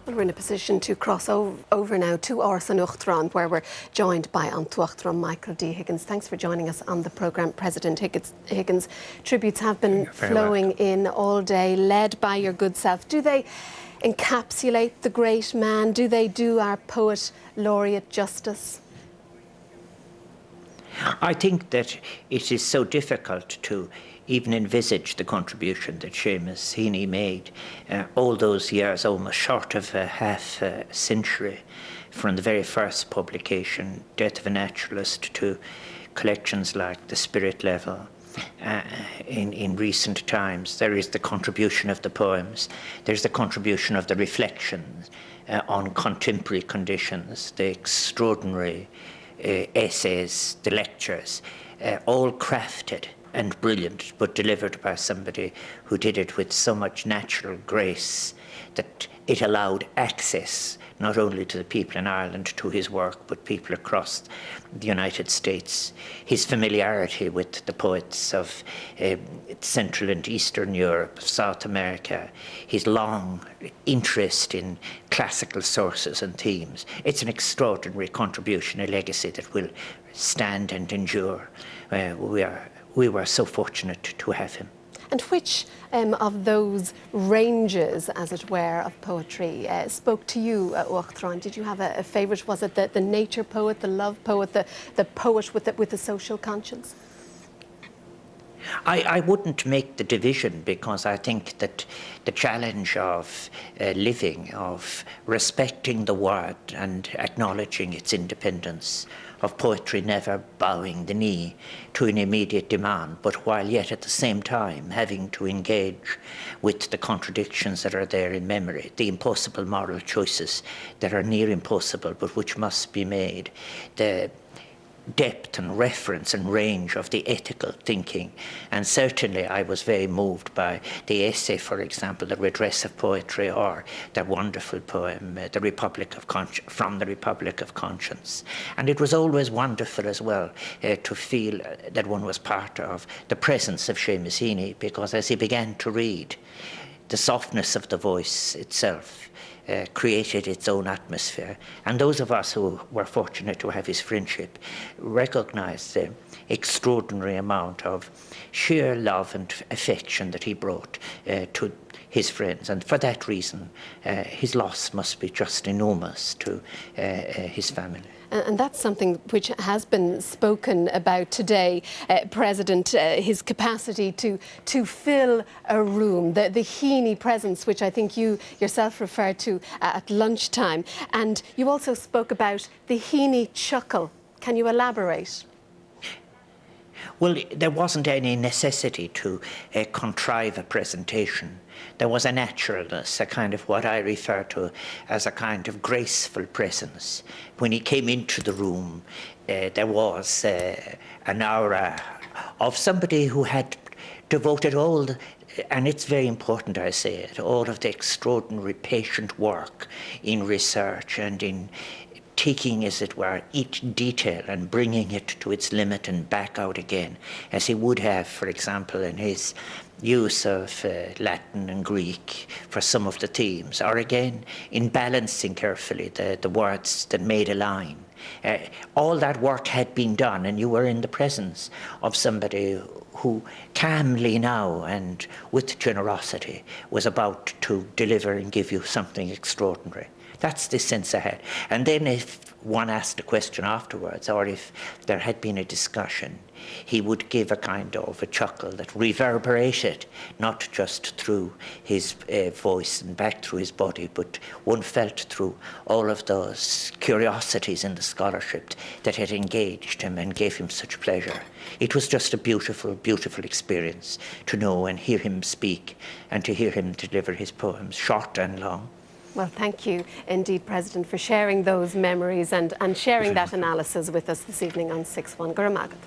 Well, we're in a position to cross over now to Áras an Uachtaráin, where we're joined by An Tuachtaráin Michael D Higgins. Thanks for joining us on the programme, President Higgins. Tributes have been flowing in all day, led by your good self. Do they encapsulate the great man? Do they do our poet laureate justice? I think that it is so difficult to even envisage the contribution that Seamus Heaney made all those years, almost short of a half century, from the very first publication, Death of a Naturalist, to collections like The Spirit Level. In recent times, there is the contribution of the poems, there's the contribution of the reflections on contemporary conditions, the extraordinary essays, the lectures, all crafted and brilliant, but delivered by somebody who did it with so much natural grace that it allowed access not only to the people in Ireland to his work, but people across the United States. His familiarity with the poets of Central and Eastern Europe, South America, his long interest in classical sources and themes. It's an extraordinary contribution, a legacy that will stand and endure. We were so fortunate to have him. And which of those ranges, as it were, of poetry spoke to you at Uachtaráin? Did you have a favourite? Was it the nature poet, the love poet, the poet with the social conscience? I wouldn't make the division, because I think that the challenge of living, of respecting the word and acknowledging its independence, of poetry never bowing the knee to an immediate demand, but while yet at the same time having to engage with the contradictions that are there in memory, the impossible moral choices that are near impossible but which must be made, the depth and reference and range of the ethical thinking. And certainly I was very moved by the essay, for example, The Redress of Poetry, or the wonderful poem, from the Republic of Conscience. And it was always wonderful as well to feel that one was part of the presence of Seamus Heaney, because as he began to read, the softness of the voice itself created its own atmosphere. And those of us who were fortunate to have his friendship recognized the extraordinary amount of sheer love and affection that he brought to his friends. And for that reason, his loss must be just enormous to his family. And that's something which has been spoken about today, President, his capacity to fill a room, the Heaney presence, which I think you yourself referred to at lunchtime. And you also spoke about the Heaney chuckle. Can you elaborate? Well, there wasn't any necessity to contrive a presentation. There was a naturalness, a kind of what I refer to as a kind of graceful presence. When he came into the room, there was an aura of somebody who had devoted all and it's very important I say it, all of the extraordinary patient work in research and in taking, as it were, each detail and bringing it to its limit and back out again, as he would have, for example, in his use of Latin and Greek for some of the themes, or again, in balancing carefully the words that made a line. All that work had been done, and you were in the presence of somebody who calmly now and with generosity was about to deliver and give you something extraordinary. That's the sense I had. And then if one asked a question afterwards, or if there had been a discussion, he would give a kind of a chuckle that reverberated, not just through his voice and back through his body, but one felt through all of those curiosities in the scholarship that had engaged him and gave him such pleasure. It was just a beautiful, beautiful experience to know and hear him speak and to hear him deliver his poems, short and long. Well, thank you indeed, President, for sharing those memories and sharing that analysis with us this evening on 6-1. Guramagat.